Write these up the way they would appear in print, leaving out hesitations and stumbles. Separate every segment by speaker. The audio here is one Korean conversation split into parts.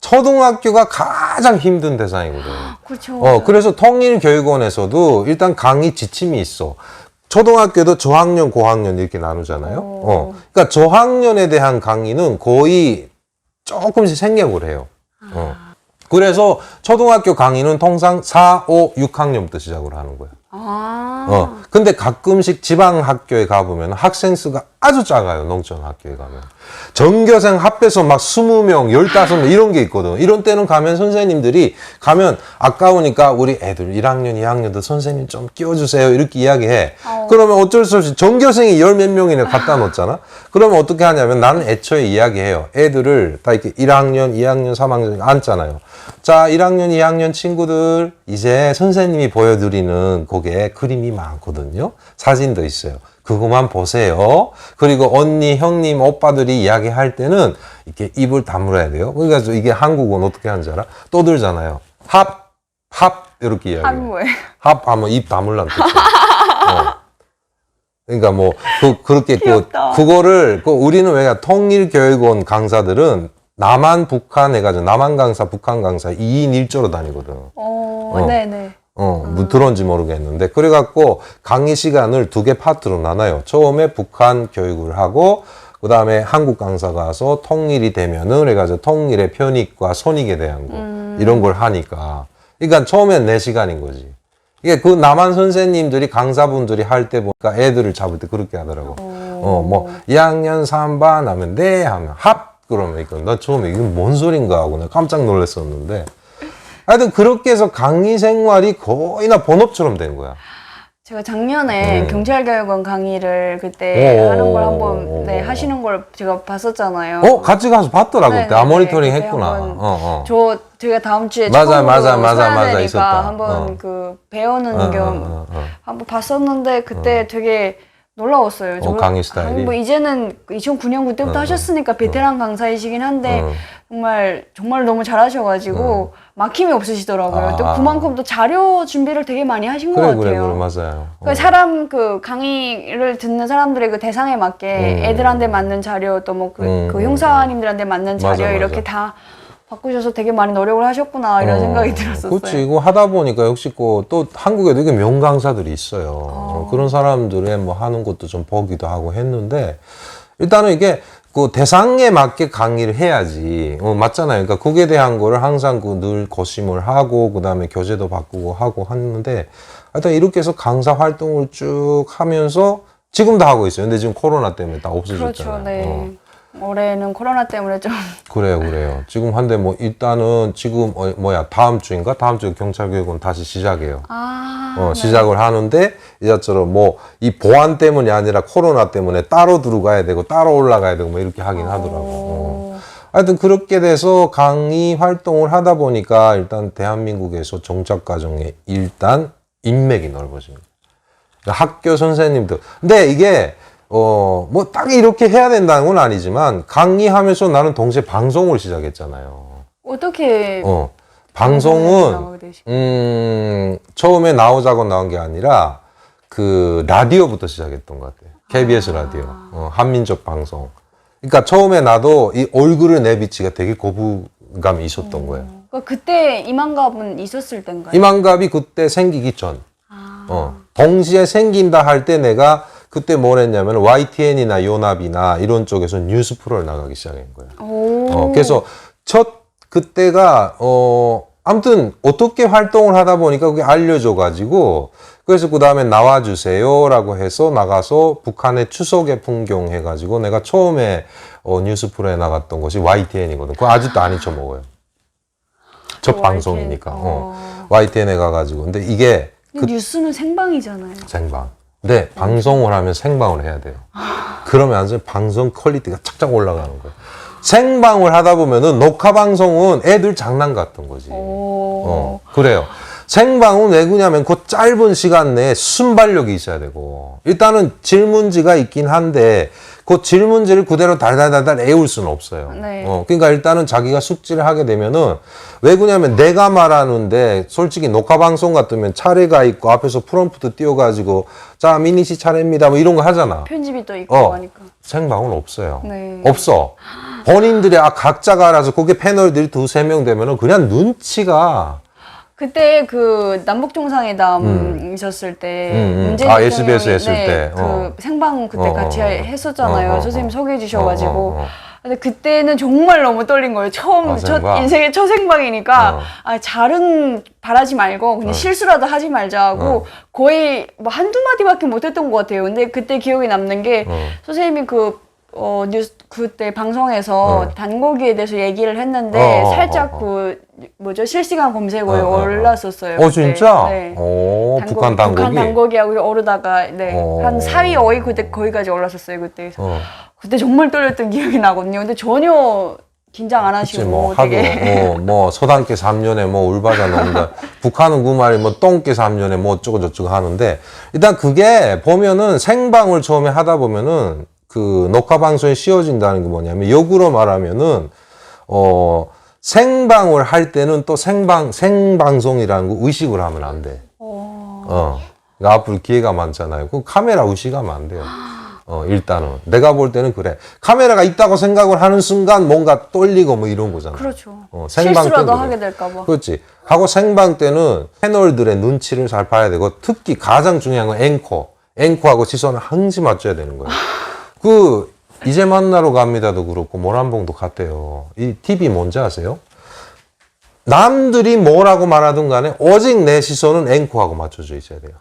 Speaker 1: 초등학교가 가장 힘든 대상이거든.
Speaker 2: 그렇죠.
Speaker 1: 그래서 통일교육원에서도 일단 강의 지침이 있어. 초등학교도 저학년, 고학년 이렇게 나누잖아요. 그러니까 저학년에 대한 강의는 거의 조금씩 생략을 해요. 그래서 초등학교 강의는 통상 4, 5, 6학년부터 시작을 하는 거야. 근데 가끔씩 지방 학교에 가보면 학생 수가 아주 작아요. 농촌 학교에 가면. 전교생 합해서 막 20명, 15명 이런 게 있거든. 이런 때는 가면 선생님들이 가면 아까우니까 우리 애들 1학년, 2학년도 선생님 좀 끼워주세요. 이렇게 이야기해. 그러면 어쩔 수 없이 전교생이 열 몇 명이나 갖다 놓잖아. 그러면 어떻게 하냐면 나는 애초에 이야기해요. 애들을 다 이렇게 1학년, 2학년, 3학년 앉잖아요. 자, 1학년, 2학년 친구들 이제 선생님이 보여드리는 거기에 그림이 많거든요. 사진도 있어요. 그것만 보세요. 그리고 언니, 형님, 오빠들이 이야기할 때는 이렇게 입을 다물어야 돼요. 그러니까 이게 한국어는 어떻게 하는지 알아? 떠들잖아요. 합 이렇게 이야기해요.
Speaker 2: 합이 뭐예요?
Speaker 1: 합하면 입 다물란 뜻이에요. 그러니까 뭐 그렇게 그거를 우리는 왜 통일교육원 강사들은 남한 북한 해가지고 남한 강사 북한 강사 2인 1조로 다니거든.
Speaker 2: 네네.
Speaker 1: 뭐 들어온지 모르겠는데 그래갖고 강의 시간을 2개 파트로 나눠요. 처음에 북한 교육을 하고 그 다음에 한국 강사가 와서 통일이 되면은 그래가지고 통일의 편익과 손익에 대한 거 이런 걸 하니까 그러니까 처음엔 4시간인 거지. 이게 그 남한 선생님들이 강사분들이 할 때 보니까 애들을 잡을 때 그렇게 하더라고. 뭐 2학년 3반 하면 네 하면 합 그러면 이거 나 처음에 이건 뭔 소린가 하고 내가 깜짝 놀랐었는데 하여튼 그렇게 해서 강의 생활이 거의나 본업처럼 된 거야.
Speaker 2: 제가 작년에 경찰교육원 강의를 그때 하는 걸 한번 하시는 걸 제가 봤었잖아요.
Speaker 1: 같이 가서 봤더라고. 그때 아모니터링 했구나.
Speaker 2: 제가 다음 주에
Speaker 1: 맞아,
Speaker 2: 처음으로
Speaker 1: 맞아,
Speaker 2: 서야 되니까
Speaker 1: 있었다.
Speaker 2: 한번 그 배우는 겸 한번 봤었는데 그때 되게 놀라웠어요.
Speaker 1: 강의 스타일이?
Speaker 2: 뭐 이제는 2009년 그때부터 하셨으니까 베테랑 강사이시긴 한데 정말 너무 잘하셔가지고 막힘이 없으시더라고요. 또 그만큼 또 자료 준비를 되게 많이 하신 것 같아요.
Speaker 1: 그래, 맞아요.
Speaker 2: 그러니까 사람 그 강의를 듣는 사람들의 그 대상에 맞게 애들한테 맞는 자료 또 뭐 그 형사님들한테 맞는 자료
Speaker 1: 맞아.
Speaker 2: 이렇게 다 바꾸셔서 되게 많이 노력을 하셨구나 이런 생각이 들었었어요.
Speaker 1: 그렇지. 이거 하다 보니까 역시 또 한국에도 이게 명강사들이 있어요. 그런 사람들의 뭐 하는 것도 좀 보기도 하고 했는데 일단은 이게 그 대상에 맞게 강의를 해야지. 맞잖아요. 그러니까 그에 대한 거를 항상 늘 고심을 하고 그다음에 교재도 바꾸고 하고 하는데 하여튼 이렇게 해서 강사 활동을 쭉 하면서 지금도 하고 있어요. 근데 지금 코로나 때문에 다 없어졌잖아요.
Speaker 2: 그렇죠. 네. 올해는 코로나 때문에 좀
Speaker 1: 그래요. 지금 한데 뭐 일단은 지금 다음 주인가? 다음 주에 경찰교육은 다시 시작해요. 시작을 하는데 이자처럼 뭐 이 보안 때문이 아니라 코로나 때문에 따로 들어가야 되고 따로 올라가야 되고 뭐 이렇게 하긴 하더라고. 하여튼 그렇게 돼서 강의 활동을 하다 보니까 일단 대한민국에서 정착과정에 일단 인맥이 넓어집니다. 그러니까 학교 선생님들. 근데 이게 뭐 딱 이렇게 해야 된다는 건 아니지만 강의하면서 나는 동시에 방송을 시작했잖아요.
Speaker 2: 어떻게
Speaker 1: 방송은 처음에 나오자고 나온 게 아니라 그 라디오부터 시작했던 것 같아요. KBS 라디오, 한민족 방송. 그러니까 처음에 나도 이 얼굴을 내비치기가 되게 거부감이 있었던 거예요.
Speaker 2: 그때 이만갑은 있었을 때인가요?
Speaker 1: 이만갑이 그때 생기기 전. 동시에 생긴다 할 때 내가 그때 뭘 했냐면 YTN이나 요나비나 이런 쪽에서 뉴스 프로를 나가기 시작한 거예요. 그래서 그때가 아무튼 어떻게 활동을 하다 보니까 그게 알려져 가지고 그래서 그 다음에 나와주세요라고 해서 나가서 북한의 추석의 풍경 해가지고 내가 처음에 뉴스 프로에 나갔던 것이 YTN이거든. 그거 아직도 안 잊혀먹어요. 첫 방송이니까. YTN에 가가지고. 근데 이게
Speaker 2: 뉴스는 생방이잖아요.
Speaker 1: 생방. 근데 방송을 하면 생방을 해야 돼요. 그러면 안 방송 퀄리티가 착착 올라가는 거예요. 생방을 하다 보면은 녹화 방송은 애들 장난 같은 거지. 그래요. 생방은 왜 그러냐면 그 짧은 시간 내에 순발력이 있어야 되고 일단은 질문지가 있긴 한데 그 질문지를 그대로 달달달달 외울 수는 없어요.
Speaker 2: 네.
Speaker 1: 그러니까 일단은 자기가 숙지를 하게 되면은 왜 그러냐면 내가 말하는데 솔직히 녹화 방송 같으면 차례가 있고 앞에서 프롬프트 띄워가지고 자 미니 씨 차례입니다 뭐 이런 거 하잖아.
Speaker 2: 편집이 또 있고 하니까.
Speaker 1: 생방은 없어요.
Speaker 2: 네.
Speaker 1: 없어. 본인들이 각자가 알아서 그게 패널들이 두세 명 되면은 그냥 눈치가
Speaker 2: 그때 그 남북 정상회담 있었을 때 문재인 대통령이
Speaker 1: SBS 했을 때
Speaker 2: 그 생방 그때 같이 했었잖아요. 선생님 소개해 주셔가지고. 근데 그때는 정말 너무 떨린 거예요. 인생의 첫 생방이니까 잘은 바라지 말고 그냥 실수라도 하지 말자고 거의 뭐 한두 마디밖에 못했던 것 같아요. 근데 그때 기억에 남는 게 선생님이 뉴스 그때 방송에서 단고기에 대해서 얘기를 했는데 살짝 실시간 검색어에 올랐었어요. 그때.
Speaker 1: 진짜?
Speaker 2: 네.
Speaker 1: 북한 단고기?
Speaker 2: 북한 단고기하고 오르다가 한 4위, 5위 그때 거기까지 올랐었어요. 그때. 그때 정말 떨렸던 기억이 나거든요. 근데 전혀 긴장 안 하시고 되게
Speaker 1: 서당께 3년에 울바자 넣는다. 북한은 그 말이 똥께 3년에 어쩌고 저쩌고 하는데 일단 그게 보면은 생방을 처음에 하다 보면은 그 녹화 방송이 씌워진다는 게 뭐냐면 역으로 말하면은 생방을 할 때는 또 생방송이라는 거 의식을 하면 안 돼. 그러니까 앞으로 기회가 많잖아요. 그 카메라 의식하면 안 돼요. 일단은 내가 볼 때는 그래. 카메라가 있다고 생각을 하는 순간 뭔가 떨리고 이런 거잖아.
Speaker 2: 그렇죠.
Speaker 1: 생방
Speaker 2: 실수라도 하게 될까 봐.
Speaker 1: 그렇지. 하고 생방 때는 패널들의 눈치를 잘 봐야 되고 특히 가장 중요한 건 앵커하고 시선을 항시 맞춰야 되는 거예요. 이제 만나러 갑니다도 그렇고 모란봉도 같대요. 이 TV 뭔지 아세요? 남들이 뭐라고 말하든 간에 오직 내 시선은 앵커하고 맞춰져 있어야 돼요.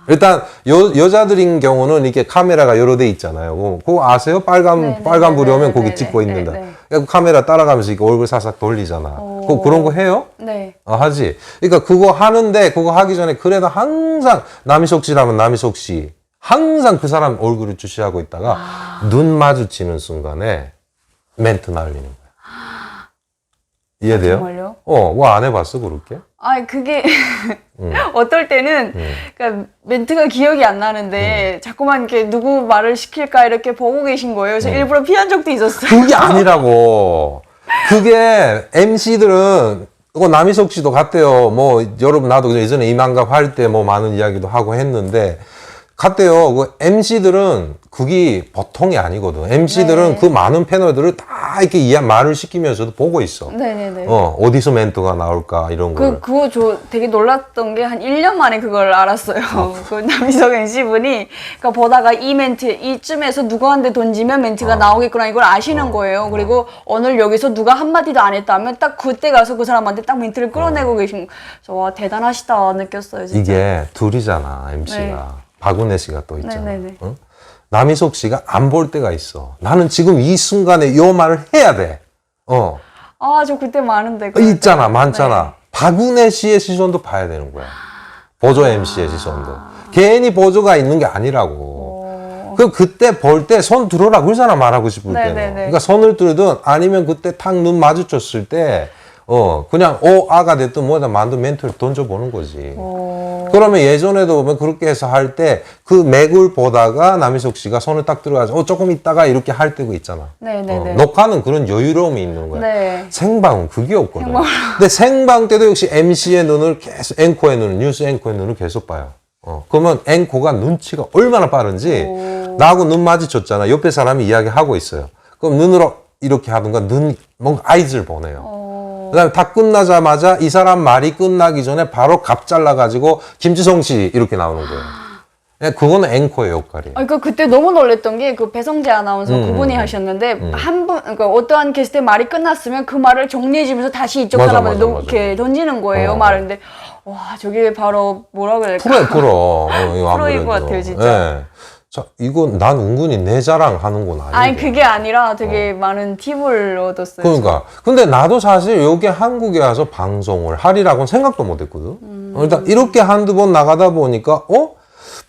Speaker 1: 일단 여자들인 경우는 이게 카메라가 여러 대 있잖아요. 그거 아세요? 빨간 불이 오면 거기 찍고 있는다. 그 카메라 따라가면서 이거 얼굴 사싹 돌리잖아. 그런 거 해요?
Speaker 2: 네.
Speaker 1: 하지. 그러니까 그거 하는데 그거 하기 전에 그래도 항상 남희석 씨라면 남희석 씨 항상 그 사람 얼굴을 주시하고 있다가 눈 마주치는 순간에 멘트 날리는 거야. 이해돼요?
Speaker 2: 정말요?
Speaker 1: 뭐 안 해봤어 그렇게?
Speaker 2: 그게 어떨 때는 그러니까 멘트가 기억이 안 나는데 자꾸만 이렇게 누구 말을 시킬까 이렇게 보고 계신 거예요. 그래서 일부러 피한 적도 있었어요.
Speaker 1: 그게 아니라고. 그게 MC들은 남희석 씨도 같대요. 여러분 나도 예전에 이만갑 할 때 많은 이야기도 하고 했는데 같대요. 그 MC들은 그게 보통이 아니거든. MC들은 그 많은 패널들을 다 이렇게 말을 시키면서도 보고 있어.
Speaker 2: 네네네.
Speaker 1: 어디서 멘트가 나올까 이런 거.
Speaker 2: 그거 저 되게 놀랐던 게 한 1년 만에 그걸 알았어요. 그 남희석 MC분이 그러니까 보다가 이 멘트 이쯤에서 누구한테 던지면 멘트가 나오겠구나 이걸 아시는 거예요. 그리고 오늘 여기서 누가 한마디도 안 했다면 딱 그때 가서 그 사람한테 딱 멘트를 끌어내고 계신 그래서 와 대단하시다 느꼈어요. 진짜.
Speaker 1: 이게 둘이잖아 MC가. 네. 박은혜 씨가 또 있잖아.
Speaker 2: 응?
Speaker 1: 남희석 씨가 안 볼 때가 있어. 나는 지금 이 순간에 요 말을 해야 돼.
Speaker 2: 저 그때 많은데.
Speaker 1: 있잖아, 많잖아. 네. 박은혜 씨의 시선도 봐야 되는 거야. 보조 MC의 시선도. 괜히 보조가 있는 게 아니라고. 그때 볼 때 손 들어라 그러잖아, 말하고 싶을 때는. 그러니까 손을 들든 아니면 그때 탁 눈 마주쳤을 때 그냥 아가 됐든 뭐다 만든 멘트를 던져보는 거지. 그러면 예전에도 보면 그렇게 해서 할 때 그 맥을 보다가 남희석 씨가 손을 딱 들어가서 조금 있다가 이렇게 할 때가 있잖아. 녹화는 그런 여유로움이 있는 거야.
Speaker 2: 네.
Speaker 1: 생방은 그게 없거든. 근데 생방 때도 역시 MC의 눈을 계속 앵커의 눈을 뉴스 앵커의 눈을 계속 봐요. 그러면 앵커가 눈치가 얼마나 빠른지 나하고 눈 마주쳤잖아. 옆에 사람이 이야기하고 있어요. 그럼 눈으로 이렇게 하든가 뭔가 아이즈를 보내요. 그다음에 다 끝나자마자 이 사람 말이 끝나기 전에 바로 갑 잘라가지고 김지성 씨 이렇게 나오는 거예요. 그거는 앵커의 역할이에요.
Speaker 2: 그러니까 그때 너무 놀랬던 게 그 배성재 아나운서 그분이 하셨는데 그러니까 어떠한 게스트의 말이 끝났으면 그 말을 정리해주면서 다시 이쪽 사람한테 이렇게 던지는 거예요. 말을. 근데 와 저게 바로 뭐라 그럴까? 프로인 것 같아요 진짜.
Speaker 1: 네. 자, 이건 난 은근히 내 자랑 하는 건 아니고.
Speaker 2: 그게 아니라 되게 많은 팁을 얻었어요.
Speaker 1: 그러니까. 근데 나도 사실 여기 한국에 와서 방송을 하리라고는 생각도 못 했거든. 일단 이렇게 한두 번 나가다 보니까,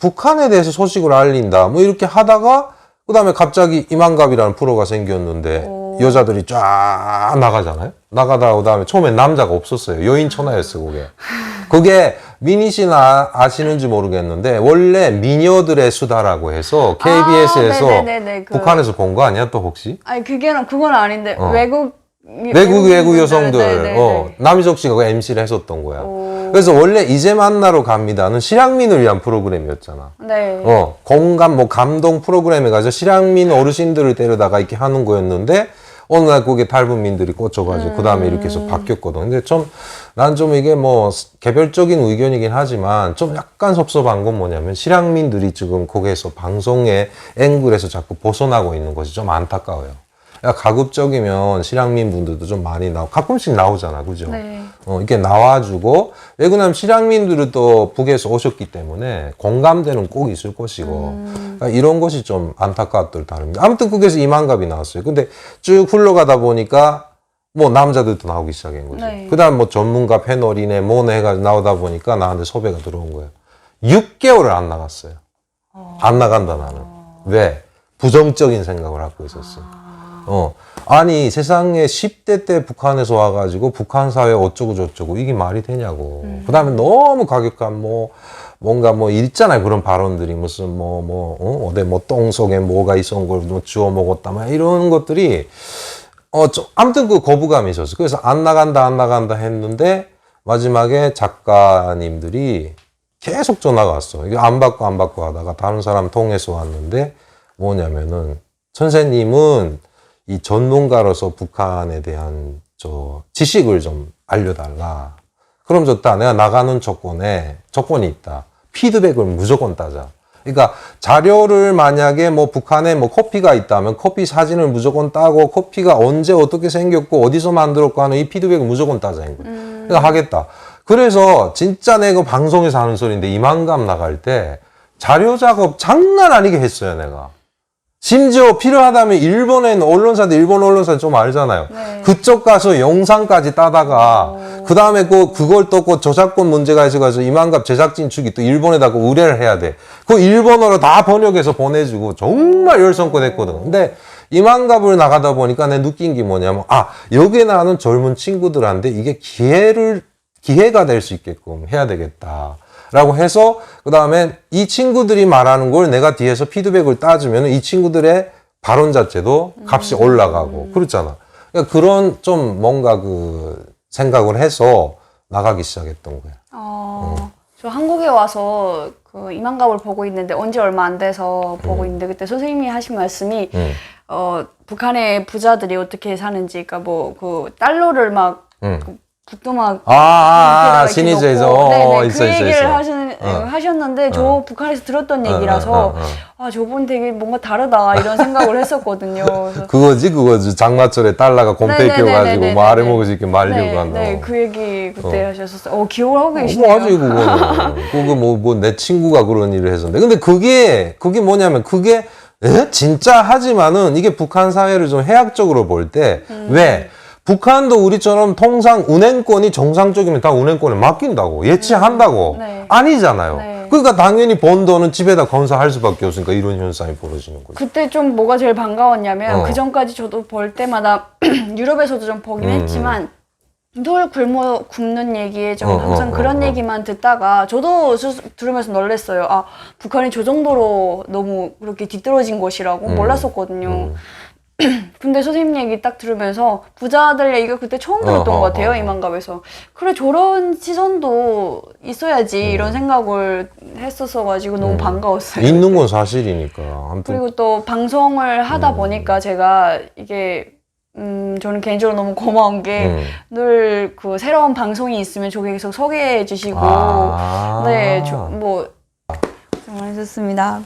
Speaker 1: 북한에 대해서 소식을 알린다. 이렇게 하다가, 그 다음에 갑자기 이만갑이라는 프로가 생겼는데, 여자들이 쫙 나가잖아요? 나가다가, 그 다음에 처음엔 남자가 없었어요. 여인천하였어, 그게 미니 씨는 아시는지 모르겠는데 원래 미녀들의 수다라고 해서 KBS에서 북한에서 본 거 아니야 또 혹시?
Speaker 2: 그건 아닌데
Speaker 1: 외국 여성들 남희석 씨가 그 MC를 했었던 거야. 그래서 원래 이제 만나러 갑니다는 실향민을 위한 프로그램이었잖아.
Speaker 2: 네.
Speaker 1: 공감 감동 프로그램에 가서 실향민 어르신들을 데려다가 이렇게 하는 거였는데 어느 날 거기에 탈북민들이 꽂혀가지고 그 다음에 이렇게 해서 바뀌었거든. 근데 난 좀 이게 뭐 개별적인 의견이긴 하지만 좀 약간 섭섭한 건 뭐냐면 실향민들이 지금 거기에서 방송의 앵글에서 자꾸 벗어나고 있는 것이 좀 안타까워요. 가급적이면 실향민 분들도 좀 많이 가끔씩 나오잖아, 그죠?
Speaker 2: 네.
Speaker 1: 이렇게 나와주고, 왜냐면 실향민들은 또 북에서 오셨기 때문에 공감대는 꼭 있을 것이고, 그러니까 이런 것이 좀 안타까웠던 다릅니다. 아무튼 거기서 이만갑이 나왔어요. 근데 쭉 흘러가다 보니까, 뭐 남자들도 나오기 시작한 거죠.
Speaker 2: 네.
Speaker 1: 그 다음 뭐 전문가 패널이네, 뭐네 해가지고 나오다 보니까 나한테 섭외가 들어온 거예요. 6개월을 안 나갔어요. 안 나간다, 나는. 왜? 부정적인 생각을 갖고 있었어요. 아니, 세상에 10대 때 북한에서 와가지고 북한 사회 어쩌고저쩌고 이게 말이 되냐고. 그 다음에 너무 과격한 뭔가 있잖아요. 그런 발언들이 무슨 어디 똥 속에 뭐가 있었던 걸 주워 먹었다. 막 이런 것들이, 아무튼 그 거부감이 있었어요. 그래서 안 나간다 했는데 마지막에 작가님들이 계속 전화가 왔어. 이게 안 받고 하다가 다른 사람 통해서 왔는데 뭐냐면은 선생님은 이 전문가로서 북한에 대한 지식을 좀 알려달라. 그럼 좋다. 내가 나가는 조건이 있다. 피드백을 무조건 따자. 그러니까 자료를 만약에 북한에 커피가 있다면 커피 사진을 무조건 따고 커피가 언제 어떻게 생겼고 어디서 만들었고 하는 이 피드백을 무조건 따자는 거예요. 그러니까 하겠다. 그래서 진짜 내가 방송에서 하는 소리인데 이만감 나갈 때 자료 작업 장난 아니게 했어요, 내가. 심지어 필요하다면 일본 언론사들 좀 알잖아요.
Speaker 2: 네.
Speaker 1: 그쪽 가서 영상까지 따다가 그 다음에 그걸 또 저작권 문제가 있어가지고 이만갑 제작진 측이 또 일본에다가 의뢰를 해야 돼. 그 일본어로 다 번역해서 보내주고 정말 열성껏 했거든. 근데 이만갑을 나가다 보니까 내 느낀 게 뭐냐면 여기에 나오는 젊은 친구들한테 이게 기회가 될 수 있게끔 해야 되겠다. 라고 해서 그 다음에 이 친구들이 말하는 걸 내가 뒤에서 피드백을 따주면 이 친구들의 발언 자체도 값이 올라가고 그렇잖아. 그러니까 그런 좀 뭔가 생각을 해서 나가기 시작했던 거예요.
Speaker 2: 저 한국에 와서 그 이만갑을 보고 있는데 온지 얼마 안 돼서 보고 있는데 그때 선생님이 하신 말씀이 북한의 부자들이 어떻게 사는지 그러니까 그 달러를 막 붓도 막
Speaker 1: 신의주에서
Speaker 2: 네네,
Speaker 1: 있어,
Speaker 2: 그
Speaker 1: 있어,
Speaker 2: 얘기를
Speaker 1: 있어.
Speaker 2: 하셨는데 저 북한에서 들었던 얘기라서 저분 되게 뭔가 다르다 이런 생각을 했었거든요. 그래서
Speaker 1: 그거지. 장마철에 달러가 곰팡이 껴가지고 뭐 아래 먹을 수 있게 말려고 한다.
Speaker 2: 네, 그 얘기 그때 하셨었어요. 기억을 하고 계시네요.
Speaker 1: 하지, 그거는. 그거 내 친구가 그런 일을 했었는데. 근데 그게 뭐냐면 진짜 하지만은 이게 북한 사회를 좀 해학적으로 볼 때, 왜? 북한도 우리처럼 통상 운행권이 정상적이면 다 운행권에 맡긴다고 예치한다고 아니잖아요.
Speaker 2: 네.
Speaker 1: 그러니까 당연히 번 돈은 집에다 건사할 수밖에 없으니까 이런 현상이 벌어지는 거죠.
Speaker 2: 그때 좀 뭐가 제일 반가웠냐면 그 전까지 저도 볼 때마다 유럽에서도 좀 보긴 했지만 늘 굶는 얘기에 좀 항상 그런 얘기만 듣다가 저도 들으면서 놀랐어요. 북한이 저 정도로 너무 그렇게 뒤떨어진 곳이라고 몰랐었거든요. 근데 선생님 얘기 딱 들으면서 부자들 얘기가 그때 처음 들었던 것 같아요. 이만갑에서. 그래 저런 시선도 있어야지 이런 생각을 했었어가지고 너무 반가웠어요.
Speaker 1: 있는 건 사실이니까. 아무튼.
Speaker 2: 그리고 또 방송을 하다 보니까 제가 이게 저는 개인적으로 너무 고마운 게 늘 그 새로운 방송이 있으면 저기 계속 소개해 주시고 네, 수고하셨습니다.